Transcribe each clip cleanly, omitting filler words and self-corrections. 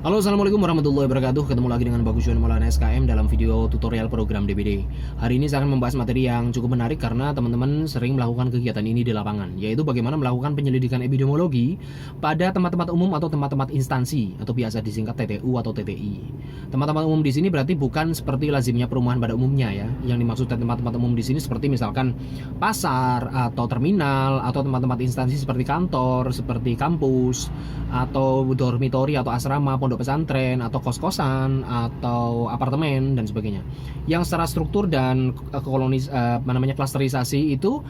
Halo, assalamualaikum warahmatullahi wabarakatuh. Ketemu lagi dengan Bagus Yuan Maulana SKM dalam video tutorial program DBD. Hari ini saya akan membahas materi yang cukup menarik karena teman-teman sering melakukan kegiatan ini di lapangan, yaitu bagaimana melakukan penyelidikan epidemiologi pada tempat-tempat umum atau tempat-tempat instansi atau biasa disingkat TTU atau TTI. Tempat-tempat umum di sini berarti bukan seperti lazimnya perumahan pada umumnya ya. Yang dimaksud tempat-tempat umum di sini seperti misalkan pasar atau terminal atau tempat-tempat instansi seperti kantor, seperti kampus atau dormitori atau asrama, pondok pesantren atau kos-kosan atau apartemen dan sebagainya. Yang secara struktur dan klasterisasi itu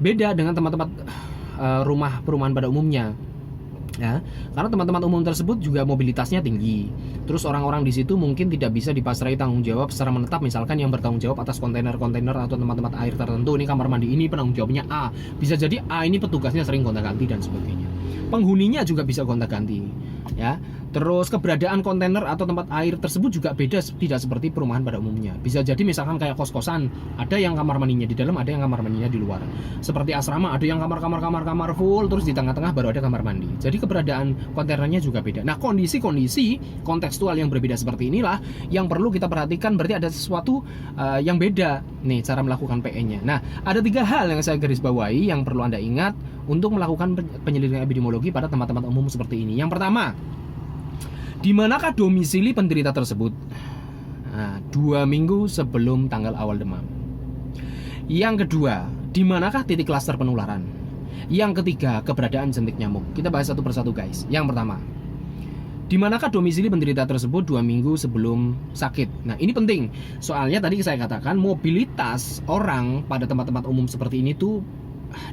beda dengan tempat-tempat rumah perumahan pada umumnya. Ya, karena teman-teman umum tersebut juga mobilitasnya tinggi. Terus orang-orang di situ mungkin tidak bisa dipasrai tanggung jawab secara menetap, misalkan yang bertanggung jawab atas kontainer-kontainer atau tempat-tempat air tertentu. Ini kamar mandi ini penanggung jawabnya A. Bisa jadi A ini petugasnya sering gonta-ganti dan sebagainya. Penghuninya juga bisa gonta-ganti. Ya. Terus keberadaan kontainer atau tempat air tersebut juga beda, tidak seperti perumahan pada umumnya. Bisa jadi misalkan kayak kos-kosan, ada yang kamar mandinya di dalam, ada yang kamar mandinya di luar. Seperti asrama, ada yang kamar full, terus di tengah-tengah baru ada kamar mandi. Jadi keberadaan kontainernya juga beda. Nah, kondisi-kondisi kontekstual yang berbeda seperti inilah yang perlu kita perhatikan. Berarti ada sesuatu yang beda nih cara melakukan PE-nya. Nah, ada 3 hal yang saya garis bawahi yang perlu Anda ingat untuk melakukan penyelidikan epidemiologi pada tempat-tempat umum seperti ini. Yang pertama, di manakah domisili penderita tersebut? Nah, 2 minggu sebelum tanggal awal demam. Yang kedua, di manakah titik klaster penularan? Yang ketiga, keberadaan jentik nyamuk. Kita bahas satu persatu guys. Yang pertama, di manakah domisili penderita tersebut 2 minggu sebelum sakit? Nah, ini penting. Soalnya tadi saya katakan mobilitas orang pada tempat-tempat umum seperti ini tuh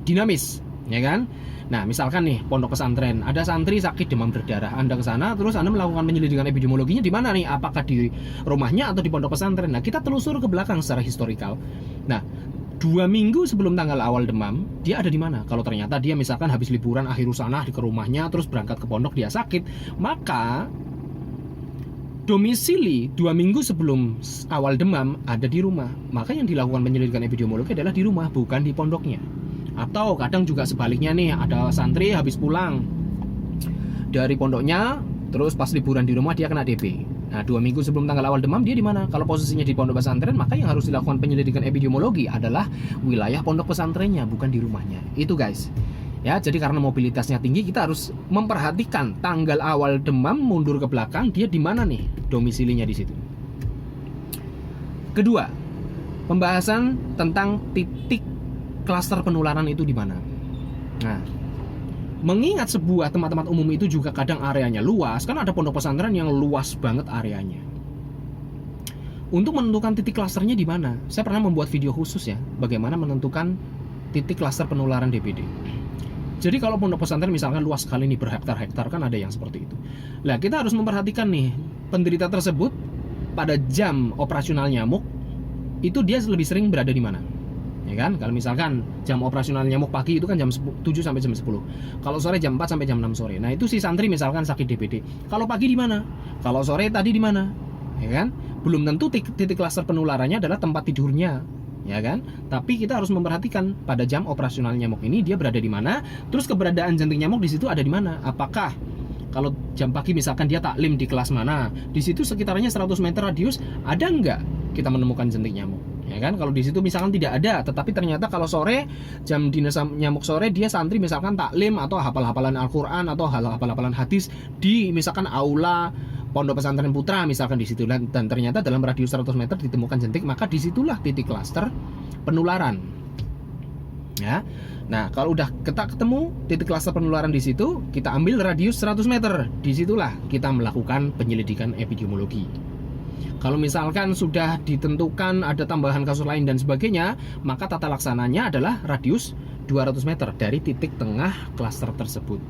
dinamis, ya kan? Nah, misalkan nih pondok pesantren, ada santri sakit demam berdarah, Anda ke sana, terus Anda melakukan penyelidikan epidemiologinya di mana nih? Apakah di rumahnya atau di pondok pesantren? Nah, kita telusur ke belakang secara historikal. Nah, 2 minggu sebelum tanggal awal demam, dia ada di mana? Kalau ternyata dia misalkan habis liburan akhir usanah ke rumahnya, terus berangkat ke pondok, dia sakit, maka domisili 2 minggu sebelum awal demam ada di rumah. Maka yang dilakukan penyelidikan epidemiologi adalah di rumah, bukan di pondoknya. Atau kadang juga sebaliknya nih, ada santri habis pulang dari pondoknya, terus pas liburan di rumah dia kena DB. Nah, 2 minggu sebelum tanggal awal demam dia di mana? Kalau posisinya di pondok pesantren, maka yang harus dilakukan penyelidikan epidemiologi adalah wilayah pondok pesantrennya, bukan di rumahnya. Itu guys. Ya, jadi karena mobilitasnya tinggi, kita harus memperhatikan tanggal awal demam mundur ke belakang, dia di mana nih domisilinya di situ. Kedua, pembahasan tentang titik klaster penularan itu di mana. Nah, mengingat sebuah tempat-tempat umum itu juga kadang areanya luas, kan ada pondok pesantren yang luas banget areanya. Untuk menentukan titik klasternya di mana, saya pernah membuat video khusus ya, bagaimana menentukan titik klaster penularan DBD. Jadi kalau pondok pesantren misalkan luas sekali nih, berhektar-hektar, kan ada yang seperti itu. Nah, kita harus memperhatikan nih, penderita tersebut pada jam operasional nyamuk itu dia lebih sering berada di mana. Ya kan, kalau misalkan jam operasional nyamuk pagi itu kan jam 7 sampai jam 10. Kalau sore jam 4 sampai jam 6 sore. Nah, itu si santri misalkan sakit DBD. Kalau pagi di mana? Kalau sore tadi di mana? Ya kan? Belum tentu titik klaster penularannya adalah tempat tidurnya, ya kan? Tapi kita harus memperhatikan pada jam operasional nyamuk ini dia berada di mana, terus keberadaan jentik nyamuk di situ ada di mana? Apakah kalau jam pagi misalkan dia taklim di kelas mana, di situ sekitarnya 100 meter radius ada nggak kita menemukan jentik nyamuk? Ya kan, kalau di situ misalkan tidak ada, tetapi ternyata kalau sore jam dinas nyamuk sore dia santri misalkan taklim atau hafal-hafalan Al-Qur'an atau hafal-hafalan hadis di misalkan aula pondok pesantren putra misalkan di situ, dan ternyata dalam radius 100 meter ditemukan jentik, maka disitulah titik klaster penularan. Ya. Nah, kalau udah kita ketemu titik klaster penularan di situ, kita ambil radius 100 meter. Disitulah kita melakukan penyelidikan epidemiologi. Kalau misalkan sudah ditentukan ada tambahan kasus lain dan sebagainya, maka tata laksananya adalah radius 200 meter dari titik tengah klaster tersebut.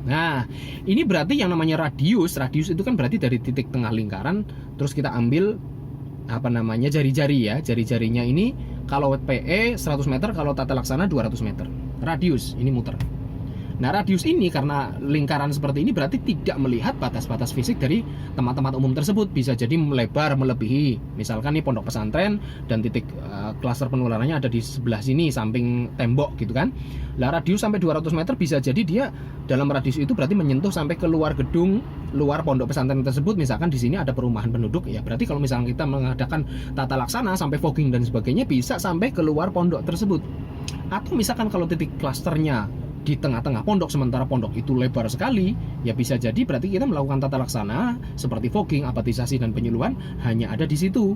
Nah, ini berarti yang namanya radius itu kan berarti dari titik tengah lingkaran, terus kita ambil jari-jari ya. Jari-jarinya ini kalau PE 100 meter, kalau tata laksana 200 meter. Radius ini muter. Nah, radius ini karena lingkaran seperti ini berarti tidak melihat batas-batas fisik dari tempat-tempat umum tersebut. Bisa jadi melebar melebihi. Misalkan nih pondok pesantren dan titik klaster penularannya ada di sebelah sini samping tembok gitu kan. Lah radius sampai 200 meter bisa jadi dia dalam radius itu berarti menyentuh sampai ke luar gedung, luar pondok pesantren tersebut. Misalkan di sini ada perumahan penduduk, ya berarti kalau misalkan kita mengadakan tata laksana sampai fogging dan sebagainya bisa sampai keluar pondok tersebut. Atau misalkan kalau titik klasternya di tengah-tengah pondok sementara pondok itu lebar sekali, ya bisa jadi berarti kita melakukan tata laksana seperti fogging, apatisasi dan penyuluhan hanya ada di situ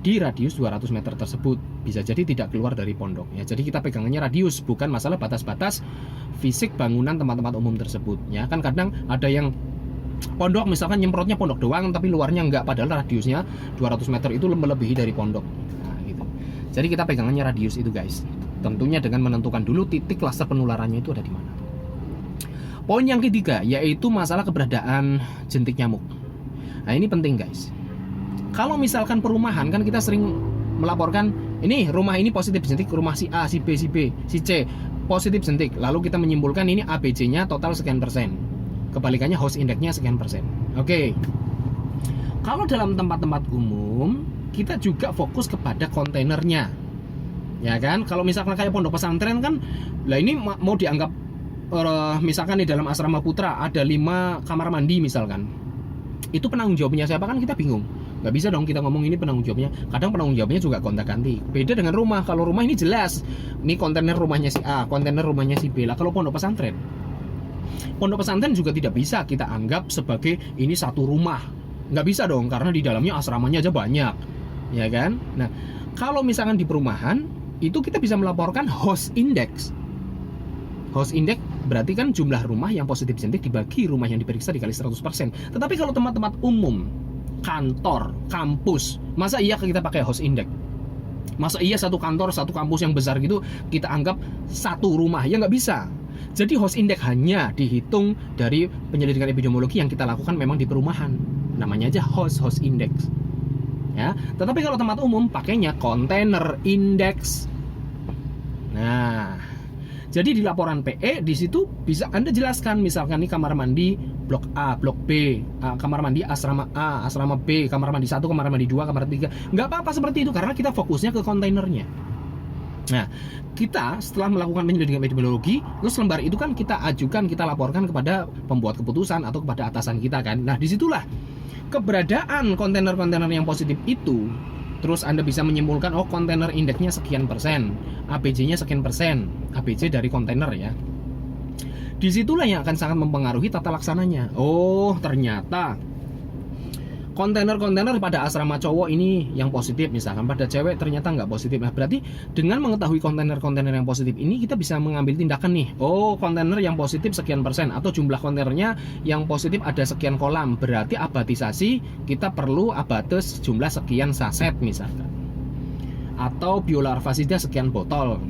di radius 200 meter tersebut. Bisa jadi tidak keluar dari pondok ya. Jadi kita pegangannya radius, bukan masalah batas-batas fisik bangunan tempat-tempat umum tersebut ya. Kan kadang ada yang pondok misalkan nyemprotnya pondok doang tapi luarnya enggak, padahal radiusnya 200 meter itu melebihi dari pondok. Nah, gitu. Jadi kita pegangannya radius itu guys. Tentunya dengan menentukan dulu titik klaster penularannya itu ada di mana. Poin yang ketiga yaitu masalah keberadaan jentik nyamuk. Nah, ini penting guys. Kalau misalkan perumahan kan kita sering melaporkan ini rumah ini positif jentik, rumah si A, si B, si B, si C positif jentik. Lalu kita menyimpulkan ini ABC-nya total sekian persen. Kebalikannya host index-nya sekian persen. Oke. Kalau dalam tempat-tempat umum kita juga fokus kepada kontainernya. Ya kan, kalau misalkan kayak pondok pesantren kan, lah ini mau dianggap misalkan di dalam asrama putra ada 5 kamar mandi misalkan, itu penanggung jawabnya siapa kan kita bingung. Nggak bisa dong kita ngomong ini penanggung jawabnya. Kadang penanggung jawabnya juga gonta-ganti. Beda dengan rumah. Kalau rumah ini jelas, ini kontainer rumahnya si A, kontainer rumahnya si B. Lah kalau pondok pesantren juga tidak bisa kita anggap sebagai ini satu rumah. Nggak bisa dong, karena di dalamnya asramanya aja banyak, ya kan. Nah, kalau misalkan di perumahan itu kita bisa melaporkan host index. Host index berarti kan jumlah rumah yang positif jentik dibagi rumah yang diperiksa dikali 100%. Tetapi kalau tempat-tempat umum, kantor, kampus, masa iya kita pakai host index? Masa iya satu kantor, satu kampus yang besar gitu kita anggap satu rumah? Ya nggak bisa. Jadi host index hanya dihitung dari penyelidikan epidemiologi yang kita lakukan memang di perumahan. Namanya aja host index. Ya, tetapi kalau tempat umum pakainya container index. Nah, jadi di laporan PE di situ bisa Anda jelaskan misalkan nih kamar mandi blok A, blok B, kamar mandi asrama A, asrama B, kamar mandi 1, kamar mandi 2, kamar 3. Nggak apa-apa seperti itu karena kita fokusnya ke kontainernya. Nah, kita setelah melakukan penyelidikan epidemiologi, terus lembar itu kan kita ajukan, kita laporkan kepada pembuat keputusan atau kepada atasan kita kan. Nah, disitulah keberadaan kontainer-kontainer yang positif itu. Terus Anda bisa menyimpulkan, oh kontainer indeksnya sekian persen, APJ-nya sekian persen, APJ dari kontainer ya. Disitulah yang akan sangat mempengaruhi tata laksananya. Oh ternyata kontainer-kontainer pada asrama cowok ini yang positif, misalkan pada cewek ternyata nggak positif. Nah berarti dengan mengetahui kontainer-kontainer yang positif ini kita bisa mengambil tindakan nih. Oh kontainer yang positif sekian persen, atau jumlah kontainernya yang positif ada sekian kolam, berarti abatisasi kita perlu abates jumlah sekian saset misalkan, atau biolarvasida sekian botol,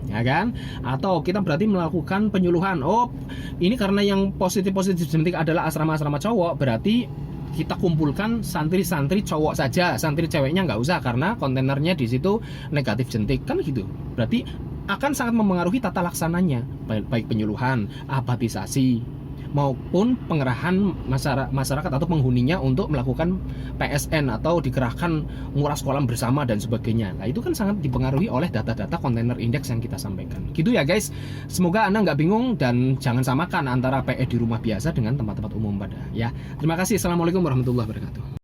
ya kan? Atau kita berarti melakukan penyuluhan. Oh ini karena yang positif jentik adalah asrama-asrama cowok, berarti kita kumpulkan santri-santri cowok saja, santri ceweknya nggak usah karena kontainernya di situ negatif jentik kan gitu. Berarti akan sangat mempengaruhi tata laksananya, baik penyuluhan, abatisasi maupun pengerahan masyarakat atau penghuninya untuk melakukan PSN atau dikerahkan nguras kolam bersama dan sebagainya. Nah itu kan sangat dipengaruhi oleh data-data kontainer indeks yang kita sampaikan. Gitu ya guys. Semoga Anda nggak bingung dan jangan samakan antara PE di rumah biasa dengan tempat-tempat umum pada ya. Terima kasih. Assalamualaikum warahmatullahi wabarakatuh.